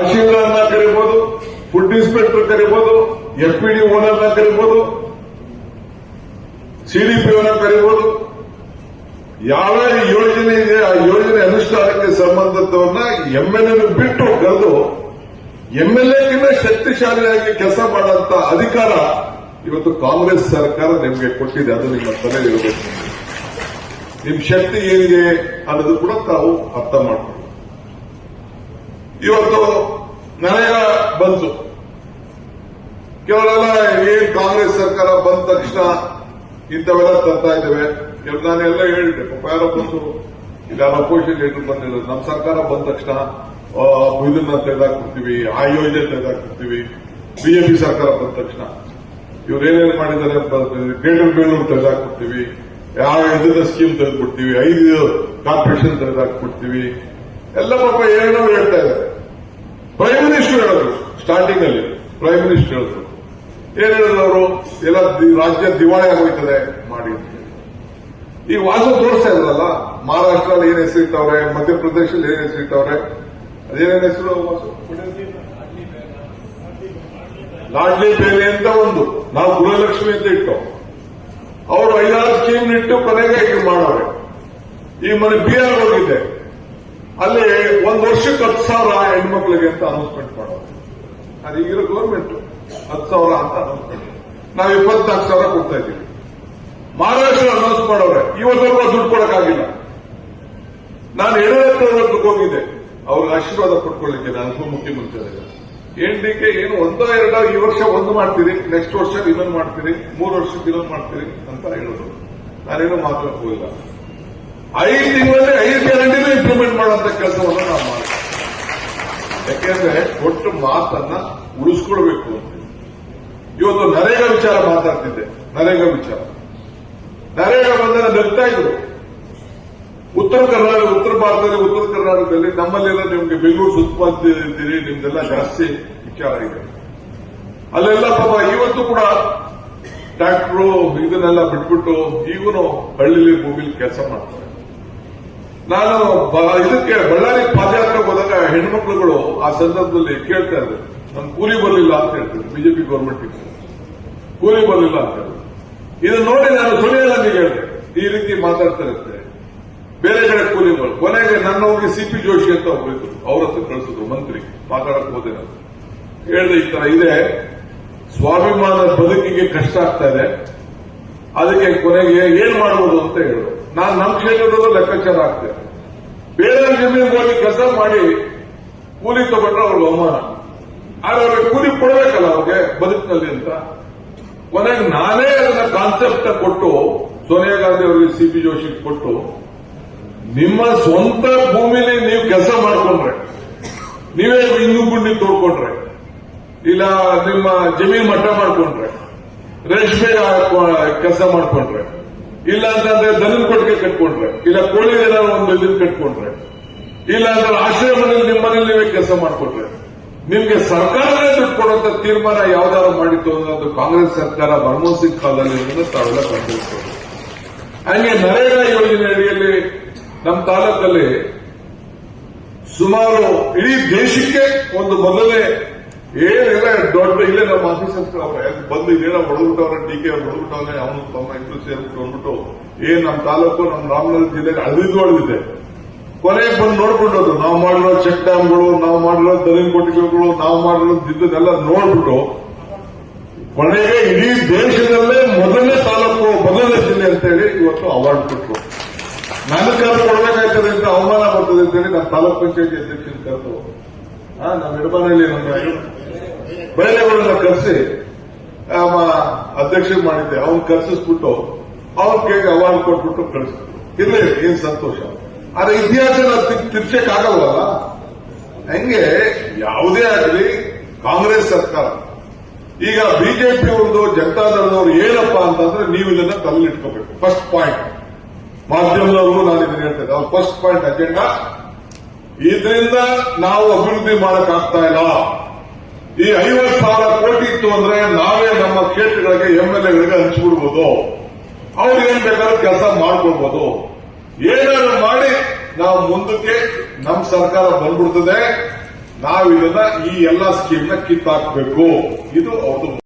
ತಹಶೀಲ್ದಾರ್ನ ಕರಿಬಹುದು, food inspector ಕರಿಬಹುದು, FPD ಓನರ್ನ ಕರಿಬಹುದು, CDPOನ ಕರಿಬಹುದು. ಯಾವ ಯೋಜನೆ ಇದೆ ಆ ಯೋಜನೆ ಅನುಷ್ಠಾನಕ್ಕೆ ಸಂಬಂಧಿತವನ್ನ MLA ಬಿಟ್ಟು ಕರೆದು MLAಗಿಂತ ಶಕ್ತಿಶಾಲಿಯಾಗಿ ಕೆಲಸ ಮಾಡುವಂತ ಅಧಿಕಾರ ಇವತ್ತು ಕಾಂಗ್ರೆಸ್ ಸರ್ಕಾರ ನಿಮಗೆ ಕೊಟ್ಟಿದೆ. ಅದು ನಿಮ್ಮ ತಲೆಯಲ್ಲಿ ಇರಬೇಕು. ನಿಮ್ ಶಕ್ತಿ ಏನಿದೆ ಅನ್ನೋದು ಕೂಡ ತಾವು ಅರ್ಥ ಮಾಡ್ಕೊಳ್ಳಿ. ಇವತ್ತು ನರೇಗಾ ಬಂತು. ಕೆಲವರೆಲ್ಲ ಏನ್ ಕಾಂಗ್ರೆಸ್ ಸರ್ಕಾರ ಬಂದ ತಕ್ಷಣ ಇಂಥವೆಲ್ಲ ತರ್ತಾ ಇದ್ದೇವೆ. ನಾನೆಲ್ಲ ಹೇಳಿದ್ದೆ, ಪಾಪ ಯಾರೋ ಬಂದು ಈಗ ಅಪೋಸಿಷನ್ ಲೀಡರ್ ಬಂದಿರೋದು, ನಮ್ಮ ಸರ್ಕಾರ ಬಂದ ತಕ್ಷಣ ಇದನ್ನ ತೆಗೆದಾಕ್ಬಿಡ್ತೀವಿ, ಆ ಯೋಜನೆ ತೆಗೆದಾಕ್ಬಿಡ್ತೀವಿ. ಬಿಜೆಪಿ ಸರ್ಕಾರ ಬಂದ ತಕ್ಷಣ ಇವ್ರೇನೇನು ಮಾಡಿದ್ದಾರೆ, ಗ್ರೇಟರ್ ಬೆಂಗಳೂರು ತೆಗೆದಾಕ್ಬಿಡ್ತೀವಿ, ಯಾವ ಇದನ್ನ ಸ್ಕೀಮ್ ತೆಗೆದ್ಬಿಡ್ತೀವಿ, 5 ಕಾರ್ಪೊರೇಷನ್ ತೆಗೆದಾಕ್ಬಿಡ್ತೀವಿ, ಎಲ್ಲ ಪಾಪ ಏನೋ ಹೇಳ್ತಾ ಇದ್ದಾರೆ. ಪ್ರೈಮ್ ಮಿನಿಸ್ಟರ್ ಹೇಳಿದ್ರು ಸ್ಟಾರ್ಟಿಂಗ್ ಅಲ್ಲಿ. ಪ್ರೈಮ್ ಮಿನಿಸ್ಟರ್ ಹೇಳಿದ್ರು, ಏನ್ ಹೇಳಿದ್ರು ಅವರು, ಎಲ್ಲ ರಾಜ್ಯ ದಿವಾಳಿ ಆಗೋಯ್ತದೆ ಮಾಡಿ ಅಂತ. ಈ ವಾಸು ತೋರಿಸ್ತಾ ಇದ್ರಲ್ಲ, ಮಹಾರಾಷ್ಟ್ರಲ್ಲಿ ಏನ್ ಹೆಸರಿಟ್ಟವ್ರೆ, ಮಧ್ಯಪ್ರದೇಶದಲ್ಲಿ ಏನ್ ಹೆಸರಿಟ್ಟವ್ರೆ, ಅದೇನೇನ್ ಹೆಸರು ವಾಸು, ಲಾಡ್ಲಿ ಬೇಲಿ ಅಂತ ಒಂದು, ನಾವು ಗೃಹಲಕ್ಷ್ಮಿ ಅಂತ ಇಟ್ಟು ಅವರು 5-6 ಸ್ಕೀಮ್ ಇಟ್ಟು ಕೊನೆಗೆ ಇದು ಮಾಡವ್ರೆ. ಈ ಮನೆ ಬಿಹಾರ್ ಹೋಗಿದ್ದೆ, ಅಲ್ಲಿ 1 ವರ್ಷಕ್ಕೆ 10,000 ಹೆಣ್ಮಕ್ಳಿಗೆ ಅಂತ ಅನೌನ್ಸ್ಮೆಂಟ್ ಮಾಡೋರು. ಅದು ಈಗಿರೋ ಗೌರ್ಮೆಂಟ್ 10,000 ಅಂತ ಅನೌನ್ಸ್ಮೆಂಟ್. ನಾವು 24,000 ಕೊಡ್ತಾ ಇದ್ದೀವಿ. ಮಹಾರಾಷ್ಟ್ರ ಅನೌನ್ಸ್ ಮಾಡವ್ರೆ, ಇವತ್ತವರೆಗೂ ದುಡ್ಡು ಕೊಡಕ್ಕಾಗಿಲ್ಲ. ನಾನು ಯಡಿಯೂರಪ್ಪನವ್ರ ಹೋಗಿದ್ದೆ, ಅವ್ರಿಗೆ ಆಶೀರ್ವಾದ ಕೊಟ್ಕೊಳ್ಳಿಕ್ಕೆ. ನಾನು ಉಪಮುಖ್ಯಮಂತ್ರಿ NDK ಏನು 1-2 ಈ ವರ್ಷ ಒಂದು ಮಾಡ್ತೀರಿ, ನೆಕ್ಸ್ಟ್ ವರ್ಷ ಇನ್ನೊಂದು ಮಾಡ್ತೀರಿ, 3 ವರ್ಷಕ್ಕೆ ಇನ್ನೊಂದು ಮಾಡ್ತೀರಿ ಅಂತ ಹೇಳಿದ್ರು. ನಾನೇನು ಮಾತಾಡಕ್ ಹೋಗಿಲ್ಲ. 5 ತಿಂಗಳಲ್ಲಿ 5 ಗ್ಯಾರಂಟಿನೂ ಇಂಪ್ಲಿಮೆಂಟ್ ಮಾಡುವಂತ ಕೆಲಸವನ್ನು ನಾವು ಮಾಡ್ತೀವಿ. ಯಾಕೆಂದ್ರೆ ಒಟ್ಟು ಮಾತನ್ನ ಉಳಿಸ್ಕೊಳ್ಬೇಕು ಅಂತ. ಇವತ್ತು ನರೇಗಾ ವಿಚಾರ ಮಾತಾಡ್ತಿದ್ದೆ. ನರೇಗಾ ವಿಚಾರ ಬಂದಾಗ ನಗ್ತಾ ಇದ್ರು. ಉತ್ತರ ಭಾರತದಲ್ಲಿ, ಉತ್ತರ ಕರ್ನಾಟಕದಲ್ಲಿ ನಮ್ಮಲ್ಲೆಲ್ಲ ನಿಮ್ಗೆ ಬೆಂಗಳೂರು ಸುತ್ತಮುತ್ತಿದ್ದೀರಿ, ನಿಮ್ದೆಲ್ಲ ಜಾಸ್ತಿ ವಿಚಾರ ಇದೆ. ಅಲ್ಲೆಲ್ಲ ಪಾಪ ಇವತ್ತು ಕೂಡ ಟ್ರ್ಯಾಕ್ಟರು ಇದನ್ನೆಲ್ಲ ಬಿಟ್ಬಿಟ್ಟು ಈಗೂನು ಹಳ್ಳಿಲಿ ಭೂಮಿಲಿ ಕೆಲಸ ಮಾಡ್ತಾರೆ. ನಾನು ಇದಕ್ಕೆ ಬಳ್ಳಾರಿ ಪಾದಯಾತ್ರೆಗೆ ಹೋದಾಗ ಹೆಣ್ಮಕ್ಳುಗಳು ಆ ಸಂದರ್ಭದಲ್ಲಿ ಕೇಳ್ತಾ ಇದ್ದಾರೆ, ನಮ್ ಕೂಲಿ ಬರಲಿಲ್ಲ ಅಂತ ಹೇಳ್ತಾರೆ. ಬಿಜೆಪಿ ಗೌರ್ಮೆಂಟ್ ಕೂಲಿ ಬರಲಿಲ್ಲ ಅಂತ ಹೇಳಿದ್ರು. ಇದನ್ನ ನೋಡಿ ನಾನು ಸುಳ್ಳಿಯಲ್ಲ ಹೇಳಿದೆ, ಈ ರೀತಿ ಮಾತಾಡ್ತಾ ಇರುತ್ತೆ. ಬೇರೆ ಕಡೆ ಕೂಲಿಗಳು ಕೊನೆಗೆ ನನ್ನ ಹೋಗಿ CP ಜೋಶಿ ಅಂತ ಒಬ್ಬರಿದ್ರು, ಅವ್ರ ಹತ್ರ ಕಳಿಸಿದ್ರು ಮಂತ್ರಿ. ಮಾತಾಡಕ್ ಹೋದೆ ನಾನು, ಹೇಳಿದೆ ಈ ತರ ಇದೆ, ಸ್ವಾಭಿಮಾನದ ಬದುಕಿಗೆ ಕಷ್ಟ ಆಗ್ತಾ ಇದೆ, ಅದಕ್ಕೆ ಕೊನೆಗೆ ಏನ್ ಮಾಡಬಹುದು ಅಂತ ಹೇಳಿದ್ರು. ನಾನು ನಮ್ಮ ಕ್ಷೇತ್ರದಲ್ಲೂ ಲೆಕ್ಕಾಚಾರ ಆಗ್ತೇನೆ. ಬೇರೆ ಜಮೀನಿಗೆ ಹೋಗಿ ಕೆಲಸ ಮಾಡಿ ಕೂಲಿ ತಗೊಂಡ್ರೆ ಅವ್ರಿಗೆ ಅವಮಾನ, ಆದ್ರೆ ಅವ್ರಿಗೆ ಕೂಲಿ ಕೊಡಬೇಕಲ್ಲ ಅವ್ರಿಗೆ ಬದುಕಿನಲ್ಲಿ ಅಂತ. ಕೊನೆಗೆ ನಾನೇ ಅದನ್ನ ಕಾನ್ಸೆಪ್ಟ್ ಕೊಟ್ಟು ಸೋನಿಯಾ ಗಾಂಧಿ ಅವರಿಗೆ CP ಜೋಶಿ ಕೊಟ್ಟು, ನಿಮ್ಮ ಸ್ವಂತ ಭೂಮಿಲಿ ನೀವು ಕೆಲಸ ಮಾಡ್ಕೊಂಡ್ರೆ, ನೀವೇ ಇಂಗು ಗುಂಡಿ ತೋಡ್ಕೊಂಡ್ರೆ, ಇಲ್ಲ ನಿಮ್ಮ ಜಮೀನು ಮಟ್ಟ ಮಾಡ್ಕೊಂಡ್ರೆ, ರೇಷ್ಮೆ ಕೆಲಸ ಮಾಡ್ಕೊಂಡ್ರೆ, ಇಲ್ಲ ಅಂತಂದ್ರೆ ದನದ ಕೊಟ್ಟಿಗೆ ಕಟ್ಕೊಂಡ್ರೆ, ಇಲ್ಲ ಕೋಳಿ ಏನಾದ್ರು ಒಂದು ಇದನ್ನು ಕಟ್ಕೊಂಡ್ರೆ, ಇಲ್ಲ ಅಂದ್ರೆ ಆಶ್ರಮದಲ್ಲಿ ನಿಮ್ಮ ಮನೇಲಿ ನೀವೇ ಕೆಲಸ ಮಾಡ್ಕೊಂಡ್ರೆ, ನಿಮ್ಗೆ ಸರ್ಕಾರವೇ ದುಡ್ಡು ಕೊಡುವಂತ ತೀರ್ಮಾನ ಯಾವ್ದಾರು ಮಾಡಿತ್ತು ಅಂದ್ರೆ ಅದು ಕಾಂಗ್ರೆಸ್ ಸರ್ಕಾರ ಮನಮೋಹನ್ ಸಿಂಗ್ ಕಾಲದಲ್ಲಿ ತಾವೆಲ್ಲ ಕಂಡುಹಿಡಿದ್ರು. ಹಂಗೆ ನರೇಗಾ ಯೋಜನೆ ಅಡಿಯಲ್ಲಿ ನಮ್ಮ ತಾಲೂಕಲ್ಲಿ ಸುಮಾರು ಇಡೀ ದೇಶಕ್ಕೆ ಒಂದು ಮೊದಲನೇ ಏನೆಲ್ಲ ದೊಡ್ಡ ಇಲ್ಲೇ ನಮ್ಮ ಆಫೀಸರ್ ಅವ್ರೆ ಬಂದು ಇದೇನೋ ಹೊಡೆದ್ಬಿಟ್ಟವ್ರೆ, DK ಅವ್ರು ಹೊಡೆದ್ಬಿಟ್ಟವ್ರೆ, ಅವನು ತಮ್ಮ ಇಬ್ಬರು ಸೇರ್ಬಿಟ್ಟು ಅಂದ್ಬಿಟ್ಟು ನಮ್ಮ ತಾಲೂಕು ನಮ್ಮ ರಾಮನಗರ ಜಿಲ್ಲೆಗೆ ಹೊಡೆದಿದೆ. ಕೊನೆಗೆ ಬಂದು ನೋಡ್ಕೊಂಡು ಹೋದ್ರು, ನಾವು ಮಾಡಿರೋ ಚೆಕ್ ಡ್ಯಾಮ್ಗಳು, ನಾವು ಮಾಡಿರೋ ದಲಿನ ಕೊಟ್ಟಿಗೆಗಳು, ನಾವು ಮಾಡಿರೋ ಇದನ್ನೆಲ್ಲ ನೋಡ್ಬಿಟ್ಟು ಕೊನೆಗೆ ಇಡೀ ದೇಶದಲ್ಲೇ ಮೊದಲನೇ ತಾಲೂಕು, ಮೊದಲನೇ ಜಿಲ್ಲೆ ಅಂತ ಹೇಳಿ ಇವತ್ತು ಅವಾರ್ಡ್ ಕೊಟ್ಟರು. ನನ್ನ ಕರೆದು ಕೊಡಬೇಕಾಗ್ತದೆ ಅಂತ ಅವಮಾನ ಬರ್ತದೆ ಅಂತ ಹೇಳಿ ನಮ್ಮ ತಾಲೂಕ್ ಪಂಚಾಯತಿ ಅಧ್ಯಕ್ಷನ ಕರೆದು ನಮ್ಮ ಎಡಬನಹಳ್ಳಿ ನಮ್ಮ ಬಯಲೆಗಳನ್ನ ಕರೆಸಿ ಅಧ್ಯಕ್ಷ ಮಾಡಿದ್ದೆ. ಅವ್ನು ಕರೆಸಿಸ್ಬಿಟ್ಟು ಅವ್ರ ಕೈಗೆ ಅವಾರ್ಡ್ ಕೊಟ್ಬಿಟ್ಟು ಕಳಿಸ್ಬಿಟ್ಟು ಇರ್ಲಿ, ಏನ್ ಸಂತೋಷ. ಆದ್ರೆ ಇತಿಹಾಸ ತಿರ್ಸಕ್ಕಾಗಲ್ವಲ್ಲ. ಹಂಗೆ ಯಾವುದೇ ಆಗಲಿ ಕಾಂಗ್ರೆಸ್ ಸರ್ಕಾರ, ಈಗ ಬಿಜೆಪಿ ಒಂದು ಜನತಾದಳದವರು ಏನಪ್ಪಾ ಅಂತಂದ್ರೆ ನೀವು ಇದನ್ನ ತಲೆಲಿಟ್ಕೋಬೇಕು. ಫಸ್ಟ್ ಪಾಯಿಂಟ್, ಮಾಧ್ಯಮದವ್ರಿಗೂ ನಾನು ಇದನ್ನ ಹೇಳ್ತೇನೆ, ಅವ್ರ ಫಸ್ಟ್ ಪಾಯಿಂಟ್ ಅಜೆಂಡಾ, ಇದರಿಂದ ನಾವು ಅಭಿವೃದ್ಧಿ ಮಾಡಕ್ಕಾಗ್ತಾ ಇಲ್ಲ. ಈ 50,000 ಕೋಟಿ ಇತ್ತು ಅಂದ್ರೆ ನಾವೇ ನಮ್ಮ ಕ್ಷೇತ್ರಗಳಿಗೆ MLAಗಳಿಗೆ ಹಂಚಿಬಿಡ್ಬೋದು, ಅವ್ರು ಏನ್ ಬೇಕಾದ್ರೂ ಕೆಲಸ ಮಾಡ್ಕೊಳ್ಬೋದು. ಏನಾದ್ರು ಮಾಡಿ ನಾವು ಮುಂದಕ್ಕೆ ನಮ್ಮ ಸರ್ಕಾರ ಬಂದ್ಬಿಡ್ತದೆ, ನಾವಿದನ್ನ ಈ ಎಲ್ಲಾ ಸ್ಕೀಮ್ ನ ಕಿತ್ತಾಕ್ಬೇಕು. ಇದು ಅವ್ರದ್ದು